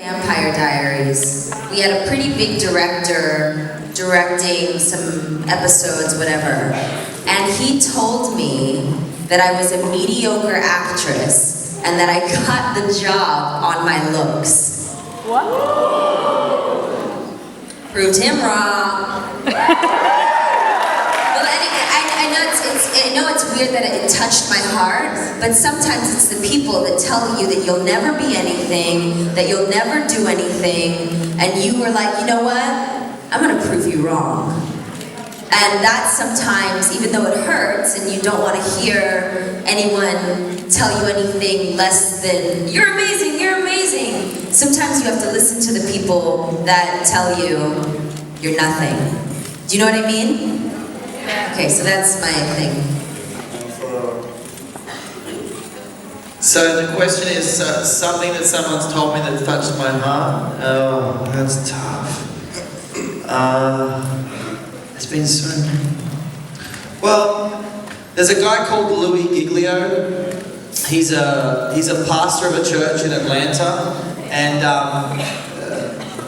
Vampire Diaries. We had a pretty big director directing some episodes, whatever. And he told me that I was a mediocre actress and that I got the job on my looks. What? Proved him wrong. I know it's weird that it touched my heart, but sometimes it's the people that tell you that you'll never be anything, that you'll never do anything, and you were like, you know what? I'm gonna prove you wrong. And that sometimes, even though it hurts and you don't want to hear anyone tell you anything less than, you're amazing, you're amazing. Sometimes you have to listen to the people that tell you you're nothing. Do you know what I mean? Okay, so that's my thing. So the question is something that someone's told me that touched my heart. Oh, that's tough. It's been so... Well, there's a guy called Louis Giglio. He's a pastor of a church in Atlanta, and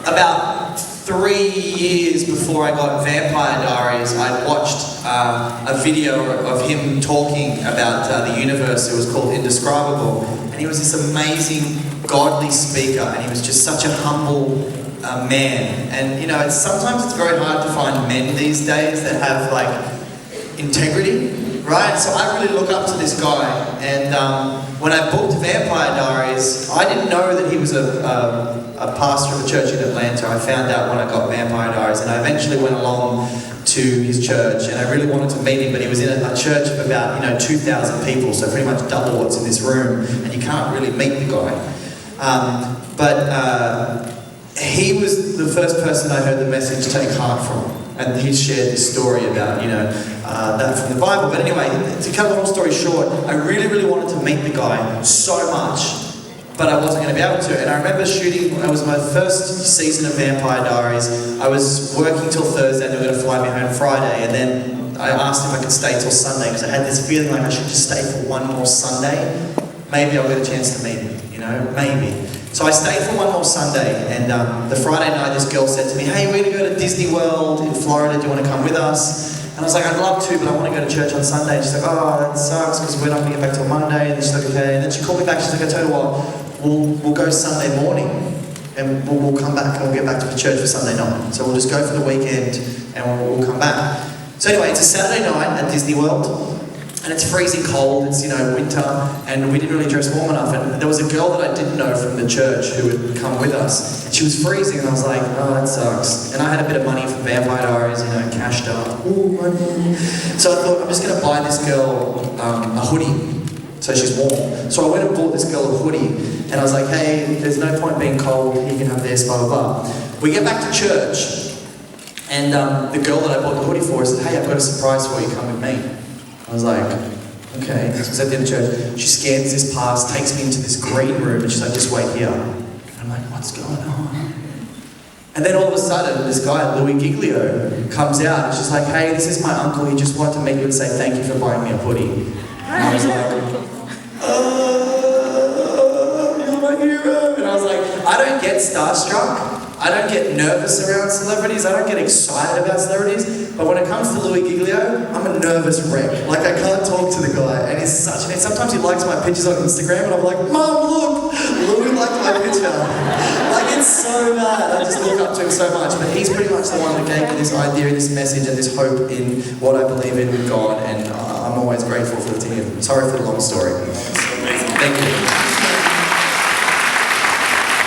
about 3 years before I got Vampire Diaries, I watched a video of him talking about the universe. It was called Indescribable, and he was this amazing, godly speaker, and he was just such a humble man. And you know, sometimes it's very hard to find men these days that have like integrity, right? So I really look up to this guy, and when I booked Vampire Diaries, I didn't know that he was a pastor of a church in Atlanta. I found out when I got Vampire Diaries, and I eventually went along to his church, and I really wanted to meet him, but he was in a church of about 2,000 people, so pretty much double what's in this room, and you can't really meet the guy. He was the first person I heard the message "Take heart" from, and he shared this story about that from the Bible. But anyway, to cut a long story short, I really wanted to meet the guy so much, but I wasn't going to be able to. And I remember shooting, it was my first season of Vampire Diaries. I was working till Thursday, and they were going to fly me home Friday, and then I asked if I could stay till Sunday, because I had this feeling like I should just stay for one more Sunday. Maybe I'll get a chance to meet him, maybe. So I stayed for one more Sunday, and the Friday night this girl said to me, "Hey, we're going to go to Disney World in Florida, do you want to come with us?" And I was like, "I'd love to, but I want to go to church on Sunday." And she's like, "Oh, that sucks, because we're not going to get back till Monday." And she's like, "Okay." And then she called me back, she's like, "I tell you what, we'll go Sunday morning, and we'll come back, and we'll get back to the church for Sunday night. So we'll just go for the weekend, and we'll come back." So anyway, it's a Saturday night at Disney World, and it's freezing cold, it's winter, and we didn't really dress warm enough, and there was a girl that I didn't know from the church who had come with us. She was freezing, and I was like, "Oh, that sucks." And I had a bit of money for Vampire Diaries, cashed up. Ooh, money. So I thought, I'm just going to buy this girl a hoodie, so she's warm. So I went and bought this girl a hoodie, and I was like, "Hey, there's no point being cold, you can have this, blah, blah, blah." We get back to church, and the girl that I bought the hoodie for said, "Hey, I've got a surprise for you, come with me." I was like, okay. This was at the end of church. She scans this pass, takes me into this green room, and she's like, "Just wait here." And I'm like, what's going on? And then all of a sudden, this guy, Louis Giglio, comes out, and she's like, "Hey, this is my uncle. He just wanted to meet you and say thank you for buying me a hoodie." And I was like, "Oh, you're my hero." And I was like, I don't get starstruck. I don't get nervous around celebrities. I don't get excited about celebrities. But when it comes to Louis Giglio, I'm a nervous wreck. Like, I can't talk to the guy. And sometimes he likes my pictures on Instagram, and I'm like, "Mom, look! Louis liked my picture." Like, it's so bad. I just look up to him so much. But he's pretty much the one that gave me this idea and this message and this hope in what I believe in with God. And I'm always grateful for it to him. Sorry for the long story. Thank you.